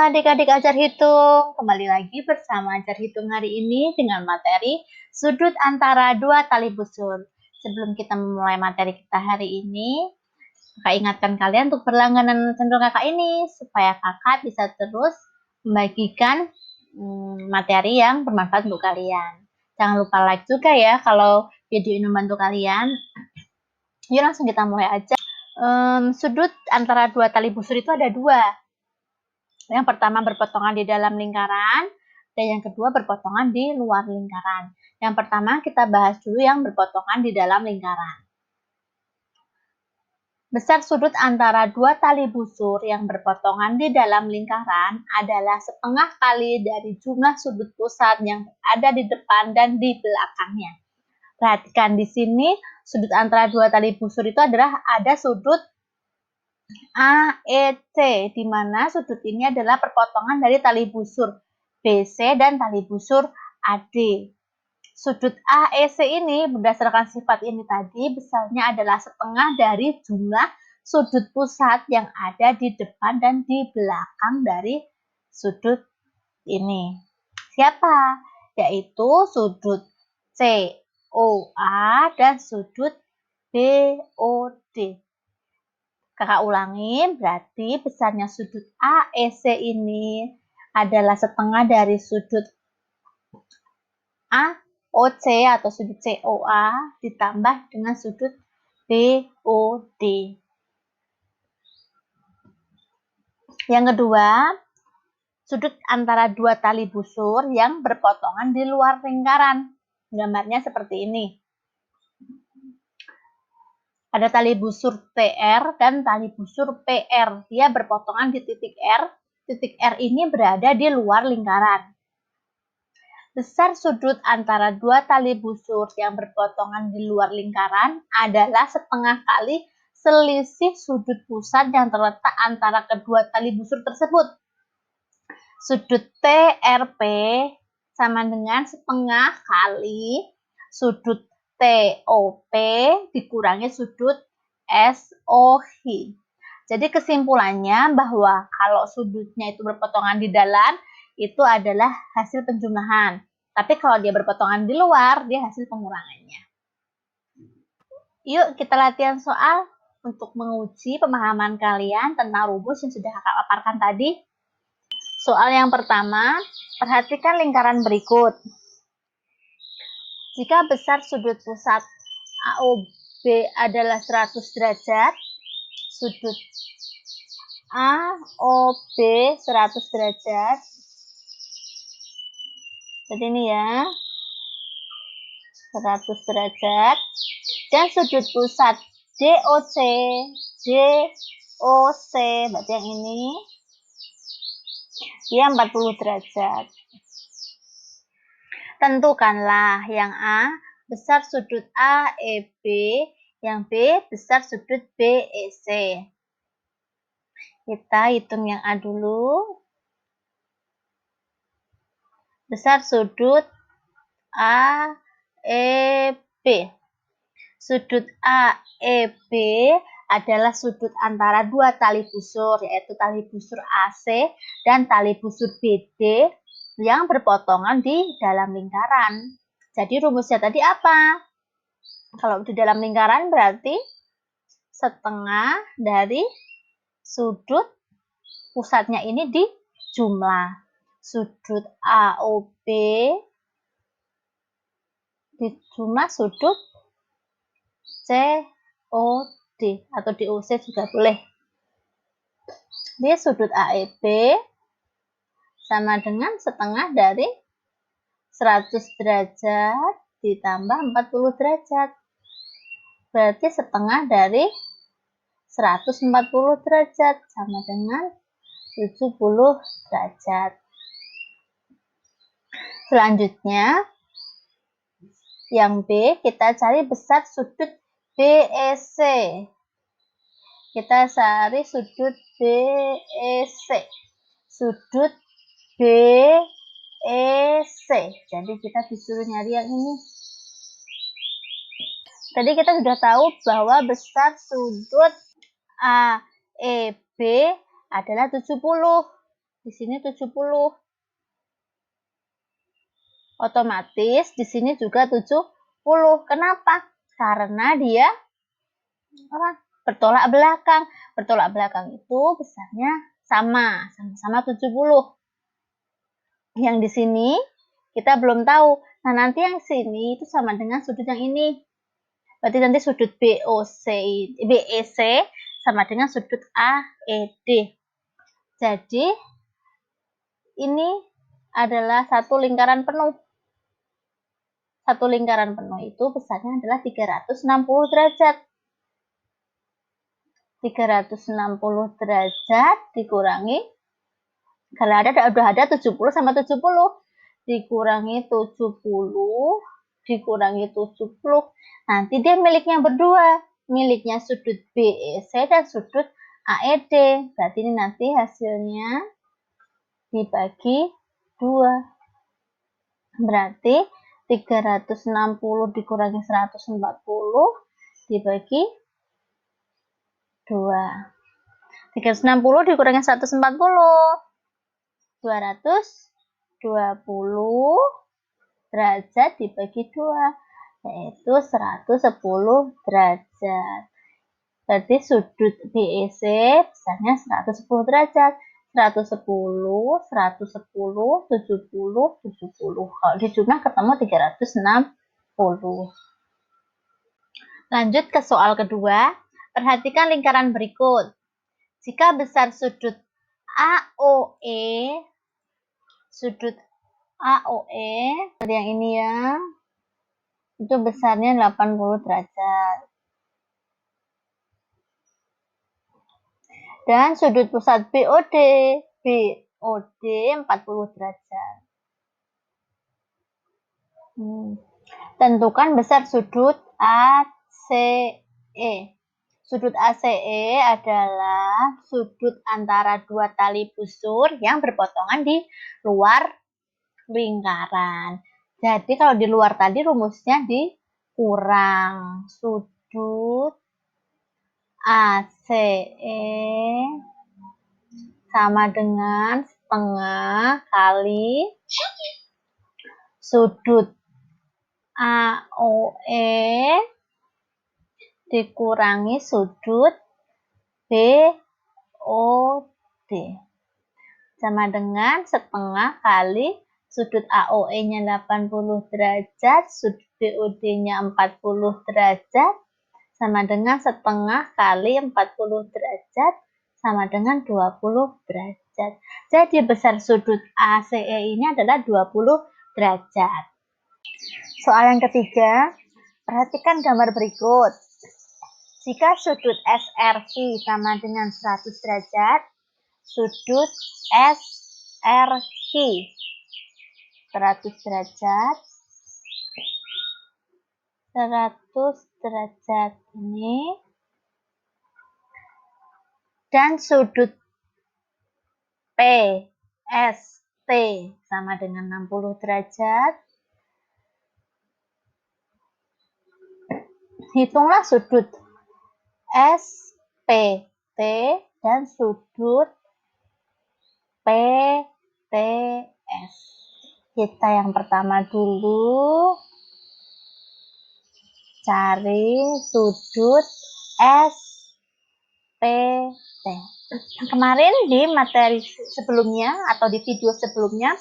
Adik-adik ajar hitung, kembali lagi bersama ajar hitung hari ini dengan materi sudut antara dua tali busur. Sebelum kita memulai materi kita hari ini, kakak ingatkan kalian untuk berlangganan channel kakak ini supaya kakak bisa terus membagikan materi yang bermanfaat untuk kalian. Jangan lupa like juga ya kalau video ini membantu kalian. Yuk langsung kita mulai aja. Sudut antara dua tali busur itu ada dua. Yang pertama berpotongan di dalam lingkaran, dan yang kedua berpotongan di luar lingkaran. Yang pertama kita bahas dulu yang berpotongan di dalam lingkaran. Besar sudut antara dua tali busur yang berpotongan di dalam lingkaran adalah setengah kali dari jumlah sudut pusat yang ada di depan dan di belakangnya. Perhatikan di sini, sudut antara dua tali busur itu adalah ada sudut AEC, di mana sudut ini adalah perpotongan dari tali busur BC dan tali busur AD. Sudut AEC ini berdasarkan sifat ini tadi besarnya adalah setengah dari jumlah sudut pusat yang ada di depan dan di belakang dari sudut ini. Siapa? Yaitu sudut COA dan sudut BOD. Kakak ulangi, berarti besarnya sudut AEC ini adalah setengah dari sudut AOC atau sudut COA ditambah dengan sudut BOD. Yang kedua, sudut antara dua tali busur yang berpotongan di luar lingkaran. Gambarnya seperti ini. Ada tali busur TR dan tali busur PR. Dia berpotongan di titik R. Titik R ini berada di luar lingkaran. Besar sudut antara dua tali busur yang berpotongan di luar lingkaran adalah setengah kali selisih sudut pusat yang terletak antara kedua tali busur tersebut. Sudut TRP sama dengan setengah kali sudut TOP dikurangi sudut SOH. Jadi kesimpulannya bahwa kalau sudutnya itu berpotongan di dalam, itu adalah hasil penjumlahan. Tapi kalau dia berpotongan di luar, dia hasil pengurangannya. Yuk kita latihan soal untuk menguji pemahaman kalian tentang rumus yang sudah kakak paparkan tadi. Soal yang pertama, perhatikan lingkaran berikut. Jika besar sudut pusat AOB adalah 100 derajat, sudut AOB 100 derajat. Jadi ini ya, 100 derajat. Dan sudut pusat DOC, berarti yang ini, dia 40 derajat. Tentukanlah yang A besar sudut AEB, yang B besar sudut BEC. Kita hitung yang A dulu. Besar sudut AEB. Sudut AEB adalah sudut antara dua tali busur, yaitu tali busur AC dan tali busur BD yang berpotongan di dalam lingkaran. Jadi rumusnya tadi apa? Kalau di dalam lingkaran berarti setengah dari sudut pusatnya ini dijumlah. Sudut AOB dijumlah sudut COD atau DOC juga boleh. Di sudut AEB sama dengan setengah dari 100 derajat ditambah 40 derajat. Berarti setengah dari 140 derajat sama dengan 70 derajat. Selanjutnya, yang B kita cari besar sudut BEC. Kita cari sudut BEC. Sudut BEC. Jadi kita disuruh nyari yang ini. Tadi kita sudah tahu bahwa besar sudut AEB adalah 70. di sini 70. Otomatis di sini juga 70. Kenapa? Karena dia bertolak belakang. Bertolak belakang itu besarnya sama-sama 70. Yang di sini kita belum tahu. Nah, nanti yang sini itu sama dengan sudut yang ini. Berarti nanti sudut BEC sama dengan sudut AED. Jadi, ini adalah satu lingkaran penuh. Satu lingkaran penuh itu besarnya adalah 360 derajat. 360 derajat dikurangi, kalau udah ada 70 sama 70. Dikurangi 70, dikurangi 70. Nanti dia miliknya berdua. Miliknya sudut BEC dan sudut AED. Berarti ini nanti hasilnya dibagi 2. Berarti 360 dikurangi 140 dibagi 2. 360 dikurangi 140. 220 derajat dibagi 2, yaitu 110 derajat. Berarti sudut BEC besarnya 110 derajat. 110, 110, 70, 70. Kalau dijumlah ketemu 360. Lanjut ke soal kedua. Perhatikan lingkaran berikut. Jika besar sudut AOE, yang ini ya, itu besarnya 80 derajat. Dan sudut pusat BOD 40 derajat. Tentukan besar sudut ACE. Sudut ACE adalah sudut antara dua tali busur yang berpotongan di luar lingkaran. Jadi kalau di luar tadi rumusnya dikurang. Sudut ACE sama dengan setengah kali sudut AOE dikurangi sudut BOD sama dengan setengah kali sudut AOE-nya 80 derajat, sudut BOD-nya 40 derajat, sama dengan setengah kali 40 derajat, sama dengan 20 derajat. Jadi besar sudut ACE ini adalah 20 derajat. Soal yang ketiga, perhatikan gambar berikut. Jika sudut SRQ sama dengan 100 derajat, sudut SRQ 100 derajat, 100 derajat ini, dan sudut PST sama dengan 60 derajat. Hitunglah sudut SPT dan sudut PTS. Kita yang pertama dulu cari sudut SPT. Kemarin di materi sebelumnya atau di video sebelumnya,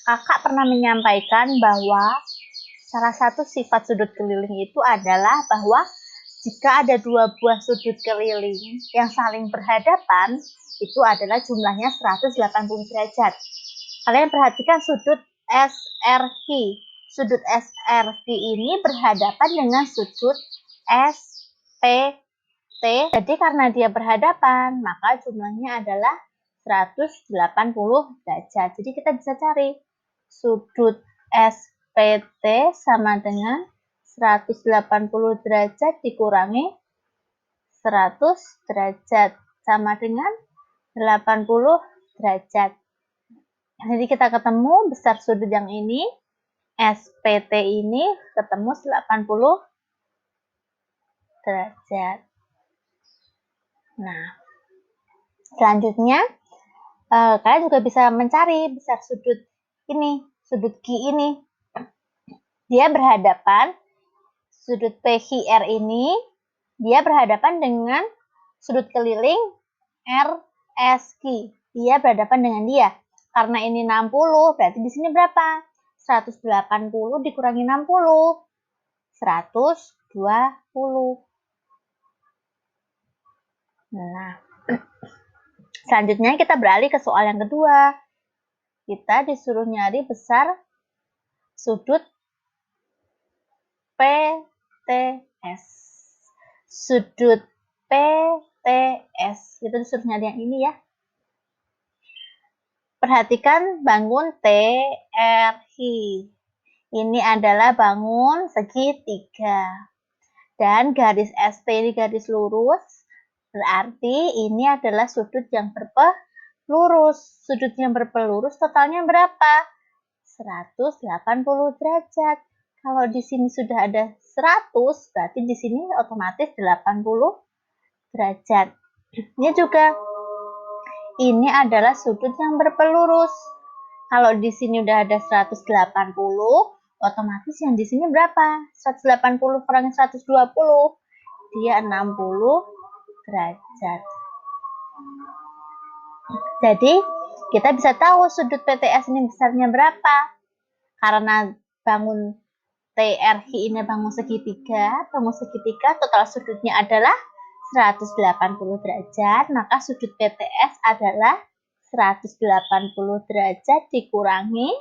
kakak pernah menyampaikan bahwa salah satu sifat sudut keliling itu adalah bahwa jika ada dua buah sudut keliling yang saling berhadapan, itu adalah jumlahnya 180 derajat. Kalian perhatikan sudut SRQ. Sudut SRQ ini berhadapan dengan sudut SPT. Jadi karena dia berhadapan, maka jumlahnya adalah 180 derajat. Jadi kita bisa cari sudut SPT sama dengan 180 derajat dikurangi 100 derajat sama dengan 80 derajat. Jadi kita ketemu besar sudut yang ini, SPT ini ketemu 80 derajat. Nah, selanjutnya Kalian juga bisa mencari besar sudut ini, sudut Q ini. Dia berhadapan, sudut PQR ini, dia berhadapan dengan sudut keliling RSQ. Dia berhadapan dengan dia. Karena ini 60, berarti di sini berapa? 180 dikurangi 60. 120. Nah, selanjutnya kita beralih ke soal yang kedua. Kita disuruh nyari besar sudut PTS. Sudut PTS. Kita disuruh nyari yang ini ya. Perhatikan bangun TRI. Ini adalah bangun segitiga. Dan garis ST ini garis lurus. Berarti ini adalah sudut yang berpelurus. Sudut yang berpelurus totalnya berapa? 180 derajat. Kalau di sini sudah ada 100, berarti di sini otomatis 80 derajat. Ini juga, ini adalah sudut yang berpelurus. Kalau di sini udah ada 180, otomatis yang di sini berapa? 180 kurangi 120, dia 60 derajat. Jadi, kita bisa tahu sudut PTS ini besarnya berapa. Karena bangun TRI ini bangun segitiga total sudutnya adalah 180 derajat, maka sudut PTS adalah 180 derajat dikurangi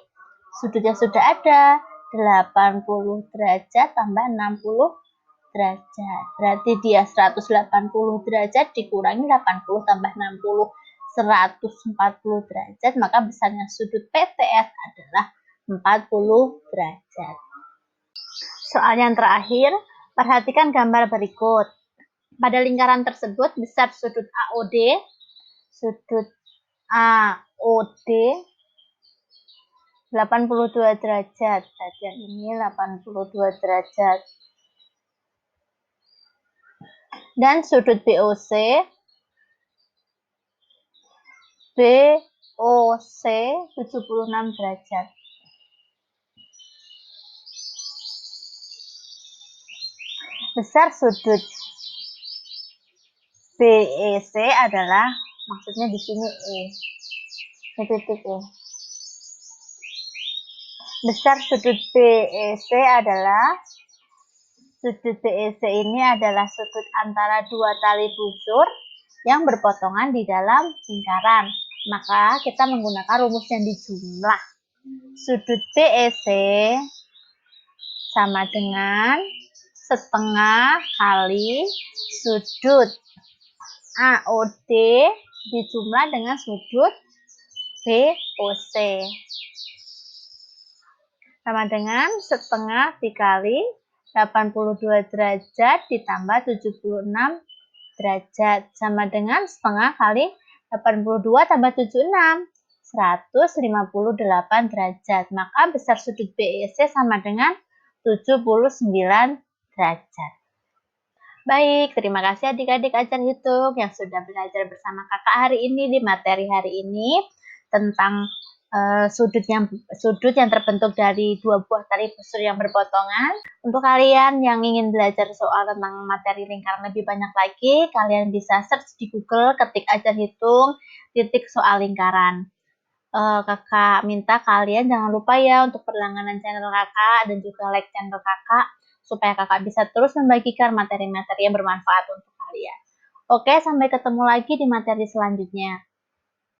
sudut yang sudah ada, 80 derajat tambah 60 derajat. Berarti dia 180 derajat dikurangi 80 tambah 60, 140 derajat, maka besarnya sudut PTS adalah 40 derajat. Soal yang terakhir, perhatikan gambar berikut. Pada lingkaran tersebut, besar sudut AOD 82 derajat. Bagian ini 82 derajat. Dan sudut BOC 76 derajat. Besar sudut BEC adalah, maksudnya di sini E. Titik E. Besar sudut BEC adalah, sudut BEC ini adalah sudut antara dua tali busur yang berpotongan di dalam lingkaran. Maka kita menggunakan rumus yang dijumlah. Sudut BEC sama dengan setengah kali sudut AOD dijumlah dengan sudut BOC. Sama dengan setengah dikali 82 derajat ditambah 76 derajat. Sama dengan setengah kali 82 tambah 76. 158 derajat. Maka besar sudut BEC sama dengan 79 derajat. Baik, terima kasih adik-adik ajar hitung yang sudah belajar bersama kakak hari ini di materi hari ini tentang sudut yang terbentuk dari dua buah tali busur yang berpotongan. Untuk kalian yang ingin belajar soal tentang materi lingkaran lebih banyak lagi, kalian bisa search di Google, ketik ajar hitung, titik soal lingkaran. Kakak minta kalian jangan lupa ya untuk berlangganan channel kakak dan juga like channel kakak supaya kakak bisa terus membagikan materi-materi yang bermanfaat untuk kalian. Oke, sampai ketemu lagi di materi selanjutnya.